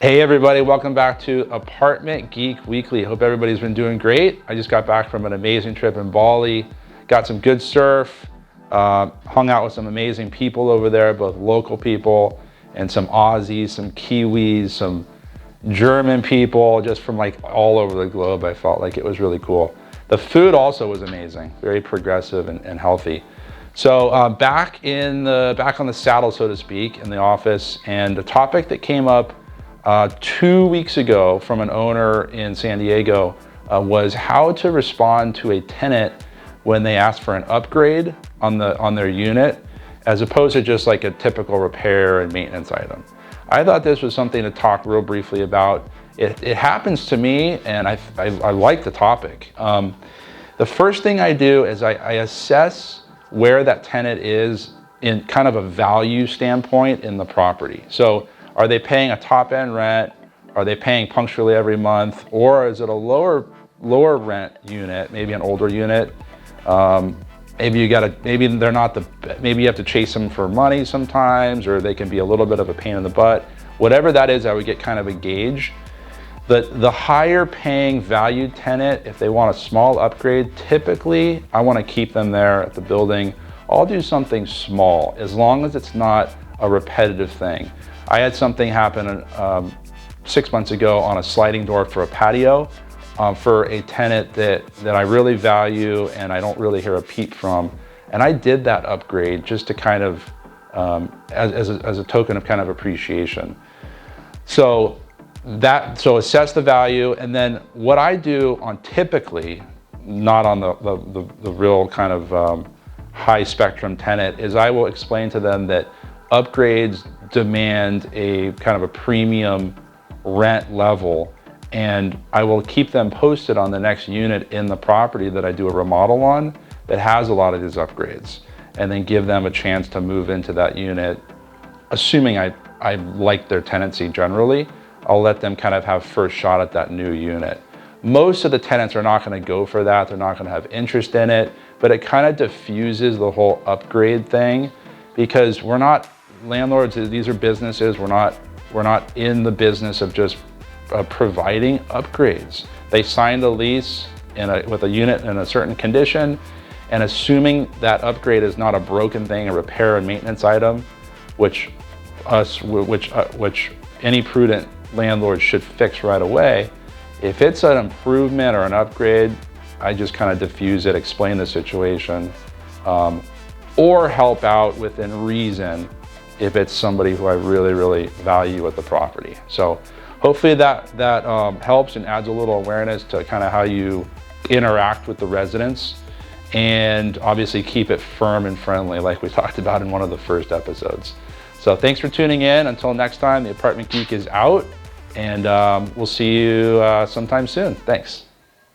Hey everybody, welcome back to Apartment Geek Weekly. Hope everybody's been doing great. I just got back from an amazing trip in Bali, got some good surf, hung out with some amazing people over there, both local people and some Aussies, some Kiwis, some German people, just from like all over the globe. I felt like it was really cool. The food also was amazing, very progressive and healthy. So back on the saddle, so to speak, in the office, and the topic that came up 2 weeks ago from an owner in San Diego was how to respond to a tenant when they ask for an upgrade on their unit, as opposed to just like a typical repair and maintenance item. I thought this was something to talk real briefly about. It happens to me, and I like the topic. The first thing I do is I assess where that tenant is in kind of a value standpoint in the property. So are they paying a top-end rent? Are they paying punctually every month? Or is it a lower rent unit, maybe an older unit? Maybe they're not maybe you have to chase them for money sometimes, or they can be a little bit of a pain in the butt. Whatever that is, I would get kind of a gauge. The higher paying valued tenant, if they want a small upgrade, typically I want to keep them there at the building. I'll do something small, as long as it's not a repetitive thing. I had something happen 6 months ago on a sliding door for a patio for a tenant that I really value and I don't really hear a peep from. And I did that upgrade just to kind of, as a token of kind of appreciation. So assess the value, and then what I do on typically, not on the real kind of high spectrum tenant, is I will explain to them that upgrades demand a kind of a premium rent level, and I will keep them posted on the next unit in the property that I do a remodel on that has a lot of these upgrades, and then give them a chance to move into that unit. Assuming I like their tenancy generally, I'll let them kind of have first shot at that new unit. Most of the tenants are not going to go for that. They're not going to have interest in it, but it kind of diffuses the whole upgrade thing, because we're not landlords. These are businesses. We're not in the business of just providing upgrades. They signed a lease with a unit in a certain condition, and assuming that upgrade is not a broken thing, a repair and maintenance item, which any prudent landlord should fix right away. If it's an improvement or an upgrade, I just kind of diffuse it, explain the situation, or help out within reason if it's somebody who I really, really value at the property. So hopefully that helps and adds a little awareness to kind of how you interact with the residents, and obviously keep it firm and friendly like we talked about in one of the first episodes. So thanks for tuning in. Until next time, the Apartment Geek is out, and we'll see you sometime soon. Thanks.